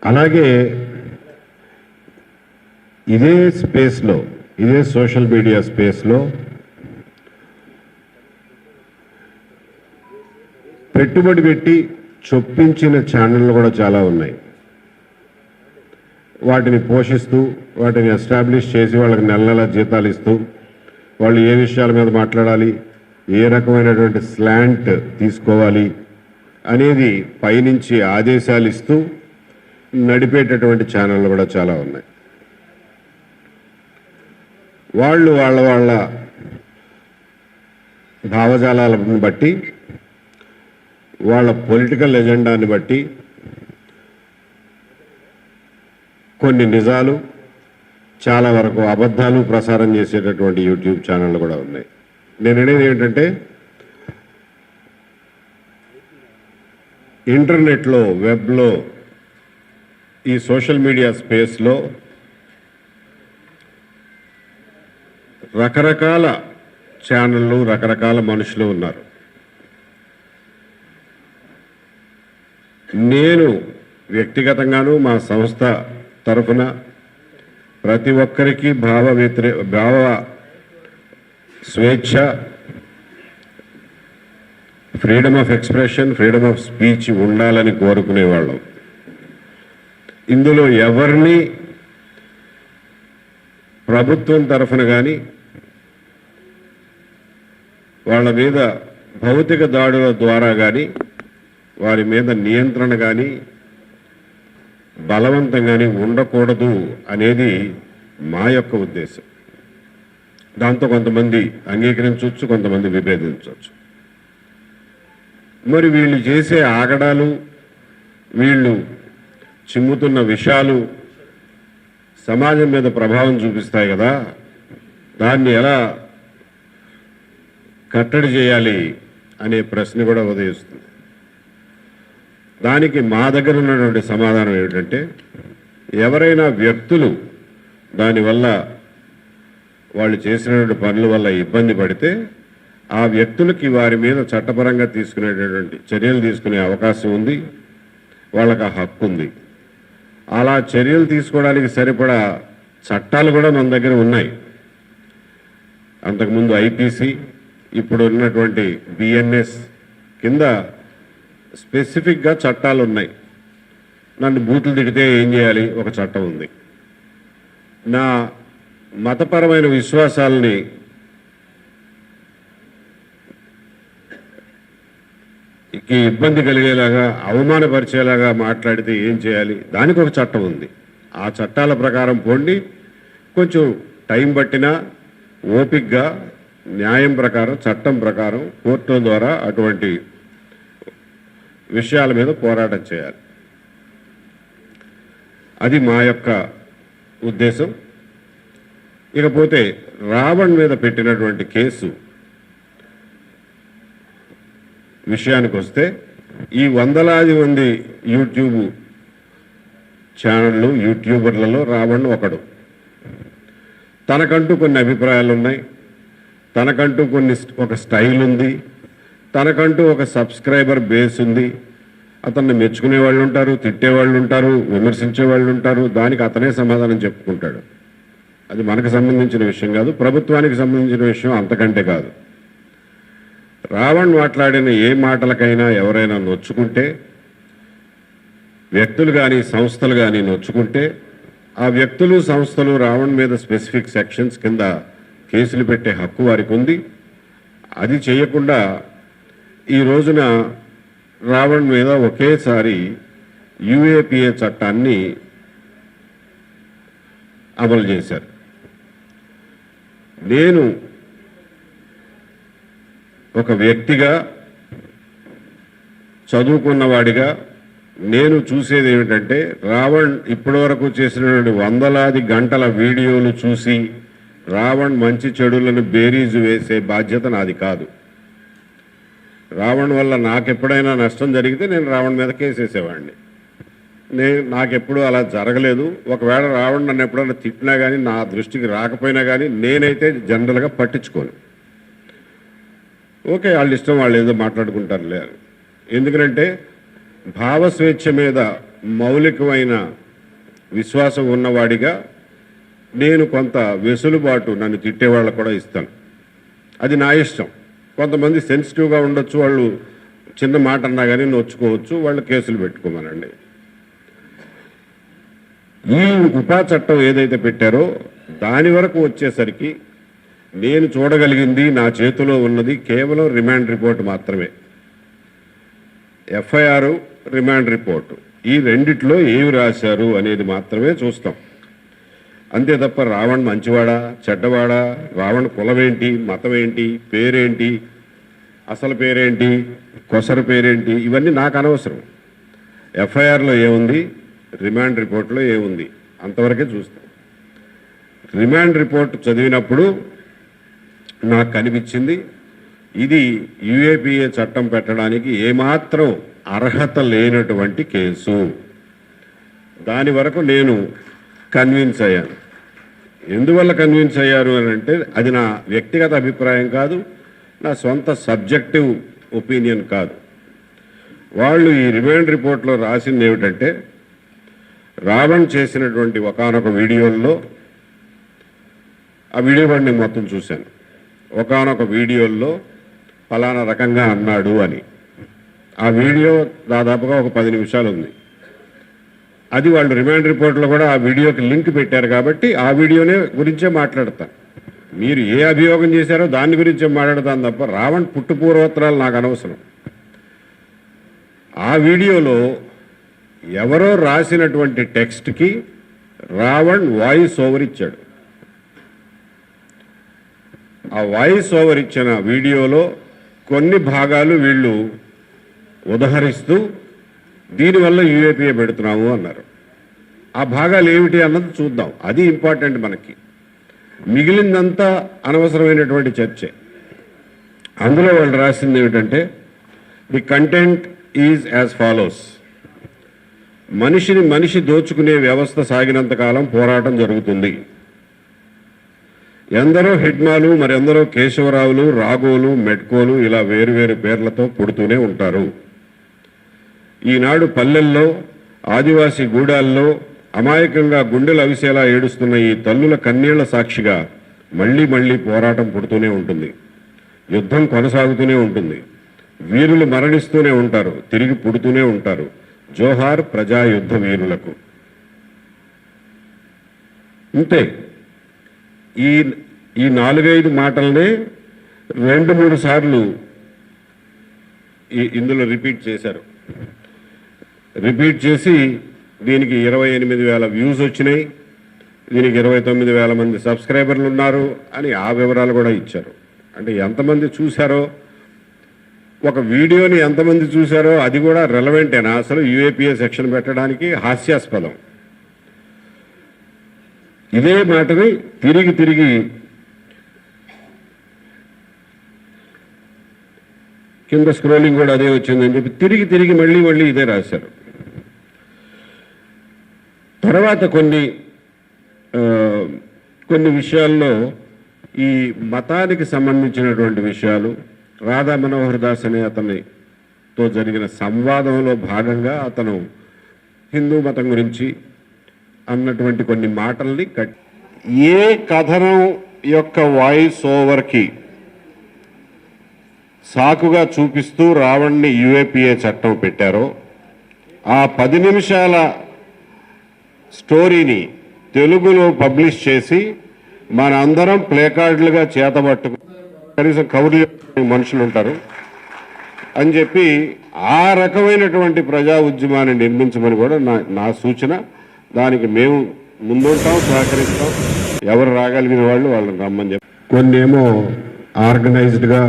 అలాగే ఇదే స్పేస్లో, ఇదే సోషల్ మీడియా స్పేస్లో పెట్టుబడి పెట్టి చొప్పించిన ఛానళ్ళు కూడా చాలా ఉన్నాయి. వాటిని పోషిస్తూ, వాటిని ఎస్టాబ్లిష్ చేసి వాళ్ళకి నెల నెల జీతాలు ఇస్తూ, వాళ్ళు ఏ విషయాల మీద మాట్లాడాలి, ఏ రకమైనటువంటి స్లాంట్ తీసుకోవాలి అనేది పైనుంచి ఆదేశాలు ఇస్తూ నడిపేటటువంటి ఛానళ్ళు కూడా చాలా ఉన్నాయి. వాళ్ళు వాళ్ళ భావజాలాలను బట్టి, వాళ్ళ పొలిటికల్ ఎజెండాని బట్టి కొన్ని నిజాలు, చాలా వరకు అబద్ధాలు ప్రసారం చేసేటటువంటి యూట్యూబ్ ఛానళ్ళు కూడా ఉన్నాయి. నేను అనేది ఏంటంటే, ఇంటర్నెట్లో, వెబ్లో, ఈ సోషల్ మీడియా స్పేస్లో రకరకాల ఛానళ్ళు, రకరకాల మనుషులు ఉన్నారు. నేను వ్యక్తిగతంగాను మా సంస్థ తరఫున ప్రతి ఒక్కరికి భావ స్వేచ్ఛ, freedom of expression, freedom of speech ఉండాలని కోరుకునేవాళ్ళం. ఇందులో ఎవరిని ప్రభుత్వం తరఫున కానీ, వాళ్ళ మీద భౌతిక దాడుల ద్వారా కానీ, వారి మీద నియంత్రణ కానీ, బలవంతంగానే ఉండకూడదు అనేది మా యొక్క ఉద్దేశం. దాంతో కొంతమంది అంగీకరించవచ్చు, కొంతమంది విభేదించవచ్చు. మరి వీళ్ళు చేసే ఆగడాలు, వీళ్ళు చిమ్ముతున్న విషయాలు సమాజం మీద ప్రభావం చూపిస్తాయి కదా, దాన్ని ఎలా కట్టడి చేయాలి అనే ప్రశ్న కూడా ఉదయిస్తుంది. దానికి మా దగ్గర ఉన్నటువంటి సమాధానం ఏమిటంటే, ఎవరైనా వ్యక్తులు దానివల్ల, వాళ్ళు చేసినటువంటి పనుల వల్ల ఇబ్బంది పడితే, ఆ వ్యక్తులకి వారి మీద చట్టపరంగా తీసుకునేటటువంటి చర్యలు తీసుకునే అవకాశం ఉంది, వాళ్ళకి ఆ హక్కు ఉంది. అలా చర్యలు తీసుకోవడానికి సరిపడా చట్టాలు కూడా మన దగ్గర ఉన్నాయి. అంతకుముందు ఐపీసీ, ఇప్పుడు ఉన్నటువంటి బిఎన్ఎస్ కింద స్పెసిఫిక్గా చట్టాలు ఉన్నాయి. నన్ను బూతులు తిడితే ఏం చేయాలి, ఒక చట్టం ఉంది. నా మతపరమైన విశ్వాసాలని ఇబ్బంది కలిగేలాగా, అవమానపరిచేలాగా మాట్లాడితే ఏం చేయాలి, దానికి ఒక చట్టం ఉంది. ఆ చట్టాల ప్రకారం పోండి, కొంచెం టైం పట్టినా ఓపికగా న్యాయం ప్రకారం, చట్టం ప్రకారం, కోర్టుల ద్వారా అటువంటి విషయాల మీద పోరాటం చేయాలి. అది మా యొక్క ఉద్దేశం. ఇకపోతే రావణ్ మీద పెట్టినటువంటి కేసు విషయానికి వస్తే, ఈ వందలాది మంది యూట్యూబ్ ఛానళ్ళు, యూట్యూబర్లలో రావణ్ ఒకడు. తనకంటూ కొన్ని అభిప్రాయాలు ఉన్నాయి, తనకంటూ ఒక స్టైల్ ఉంది, తనకంటూ ఒక సబ్స్క్రైబర్ బేస్ ఉంది. అతన్ని మెచ్చుకునే వాళ్ళు ఉంటారు, తిట్టేవాళ్ళు ఉంటారు, విమర్శించే వాళ్ళు ఉంటారు. దానికి అతనే సమాధానం చెప్పుకుంటాడు. అది మనకు సంబంధించిన విషయం కాదు, ప్రభుత్వానికి సంబంధించిన విషయం అంతకంటే కాదు. రావణ్ మాట్లాడిన ఏ మాటలకైనా ఎవరైనా నొచ్చుకుంటే, వ్యక్తులు కానీ సంస్థలు కానీ నొచ్చుకుంటే, ఆ వ్యక్తులు సంస్థలు రావణ్ మీద స్పెసిఫిక్ సెక్షన్స్ కింద కేసులు పెట్టే హక్కు వారికి ఉంది. అది చేయకుండా ఈ రోజున రావణ్ మీద ఒకేసారి యూఏపీఏ చట్టాన్ని అమలు చేశారు. నేను ఒక వ్యక్తిగా, చదువుకున్నవాడిగా నేను చూసేది ఏమిటంటే, రావణ్ ఇప్పటివరకు చేసినటువంటి వందలాది గంటల వీడియోలు చూసి రావణ్ మంచి చెడులను బేరీజు వేసే బాధ్యత నాది కాదు. రావణ్ వల్ల నాకెప్పుడైనా నష్టం జరిగితే నేను రావణ్ మీద కేసేసేవాడిని. నాకెప్పుడు అలా జరగలేదు. ఒకవేళ రావణ్ నన్ను ఎప్పుడైనా తిట్టినా కానీ, నా దృష్టికి రాకపోయినా కానీ, నేనైతే జనరల్గా పట్టించుకోను. ఓకే, వాళ్ళ ఇష్టం, వాళ్ళు ఏదో మాట్లాడుకుంటారులే. ఎందుకంటే భావస్వేచ్ఛ మీద మౌలికమైన విశ్వాసం ఉన్నవాడిగా నేను కొంత వెసులుబాటు నన్ను తిట్టేవాళ్ళకు కూడా ఇస్తాను. అది నా ఇష్టం. కొంతమంది సెన్సిటివ్గా ఉండొచ్చు, వాళ్ళు చిన్న మాట అన్నా కానీ నొచ్చుకోవచ్చు, వాళ్ళు కేసులు పెట్టుకోమనండి. ఈ ఉపా చట్టం ఏదైతే పెట్టారో దాని వరకు వచ్చేసరికి నేను చూడగలిగింది, నా చేతిలో ఉన్నది కేవలం రిమాండ్ రిపోర్ట్ మాత్రమే. ఎఫ్ఐఆర్, రిమాండ్ రిపోర్టు, ఈ రెండిట్లో ఏమి రాశారు అనేది మాత్రమే చూస్తాం. అంతే తప్ప రావణ్ మంచివాడా చెడ్డవాడా, రావణ్ కులమేంటి, మతం ఏంటి, పేరేంటి, అసలు పేరేంటి, కొసరు పేరేంటి, ఇవన్నీ నాకు అనవసరం. ఎఫ్ఐఆర్లో ఏముంది, రిమాండ్ రిపోర్ట్లో ఏముంది, అంతవరకే చూస్తాం. రిమాండ్ రిపోర్ట్ చదివినప్పుడు నాకు కనిపించింది ఇది యూఏపీఏ చట్టం పెట్టడానికి ఏమాత్రం అర్హత లేనటువంటి కేసు. దాని వరకు నేను కన్విన్స్ అయ్యాను. ఎందువల్ల కన్విన్స్ అయ్యారు అని అంటే అది నా వ్యక్తిగత అభిప్రాయం కాదు, నా సొంత సబ్జెక్టివ్ ఒపీనియన్ కాదు. వాళ్ళు ఈ రిమాండ్ రిపోర్ట్లో రాసింది ఏమిటంటే, రావణ్ చేసినటువంటి ఒకానొక వీడియోల్లో, ఆ వీడియో కూడా నేను మొత్తం చూశాను, ఒకానొక వీడియోల్లో ఫలానా రకంగా అన్నాడు అని. ఆ వీడియో దాదాపుగా ఒక 10 నిమిషాలు ఉంది. అది వాళ్ళు రిమాండ్ రిపోర్ట్లో కూడా ఆ వీడియోకి లింక్ పెట్టారు కాబట్టి ఆ వీడియోనే గురించే మాట్లాడతాను. మీరు ఏ అభియోగం చేశారో దాని గురించే మాట్లాడతాను తప్ప రావణ్ పుట్టుపూర్వోత్తరాలు నాకు అనవసరం. ఆ వీడియోలో ఎవరో రాసినటువంటి టెక్స్ట్కి రావణ్ వాయిస్ ఓవర్ ఇచ్చాడు. ఆ వాయిస్ ఓవర్ ఇచ్చిన వీడియోలో కొన్ని భాగాలు వీళ్ళు ఉదహరిస్తూ దీనివల్ల యూఏపీఏ పెడుతున్నాము అన్నారు. ఆ భాగాలు ఏమిటి అన్నది చూద్దాం, అది ఇంపార్టెంట్ మనకి. మిగిలిందంతా అనవసరమైనటువంటి చర్చే. అందులో వాళ్ళు రాసింది ఏమిటంటే, the content is as follows. మనిషి దోచుకునే వ్యవస్థ సాగినంతకాలం పోరాటం జరుగుతుంది. ఎందరో హిడ్మాలు, మరెందరో కేశవరావులు, రాఘోలు, మెట్కోలు, ఇలా వేరువేరు పేర్లతో పుడుతూనే ఉంటారు. ఈనాడు పల్లెల్లో, ఆదివాసీ గూడాల్లో అమాయకంగా గుండెలు అవిసేలా ఏడుస్తున్న ఈ తల్లుల కన్నీళ్ల సాక్షిగా మళ్లీ మళ్లీ పోరాటం పుడుతూనే ఉంటుంది. యుద్ధం కొనసాగుతూనే ఉంటుంది. వీరులు మరణిస్తూనే ఉంటారు, తిరిగి పుడుతూనే ఉంటారు. జోహార్ ప్రజాయుద్ధ వీరులకు. ఇంతే. ఈ 4-5 మాటలనే 2-3 సార్లు ఇందులో రిపీట్ చేశారు. రిపీట్ చేసి దీనికి 28,000 వ్యూస్ వచ్చినాయి, దీనికి 29,000 మంది సబ్స్క్రైబర్లు ఉన్నారు అని ఆ వివరాలు కూడా ఇచ్చారు. అంటే ఎంతమంది చూశారో, ఒక వీడియోని ఎంతమంది చూశారో అది కూడా రెలవెంటేనా అసలు యూఏపీఏ సెక్షన్ పెట్టడానికి? హాస్యాస్పదం. ఇదే మాటని తిరిగి కింద స్క్రోలింగ్ కూడా అదే వచ్చిందని చెప్పి తిరిగి మళ్ళీ ఇదే రాశారు. తర్వాత కొన్ని విషయాల్లో ఈ మతానికి సంబంధించినటువంటి విషయాలు, రాధా మనోహర్ దాస్ అనే అతనితో జరిగిన సంవాదంలో భాగంగా అతను హిందూ మతం గురించి అన్నటువంటి కొన్ని మాటల్ని ఏ కథనం యొక్క వాయిస్ ఓవర్కి సాకుగా చూపిస్తూ రావణ్ణి యూఏపీఏ చట్టం పెట్టారో ఆ 10 నిమిషాల స్టోరీని తెలుగులో పబ్లిష్ చేసి మన అందరం ప్లేకార్డులుగా చేతబట్టుకు, కనీసం కవర్లు మనుషులు ఉంటారు అని చెప్పి ఆ రకమైనటువంటి ప్రజా ఉద్యమాన్ని నిర్మించమని కూడా నా సూచన. దానికి మేము ముందుంటాం, సహకరిస్తాం. ఎవరు రాగలిగిన వాళ్ళని రమ్మని చెప్పి. కొన్ని ఏమో ఆర్గనైజ్డ్గా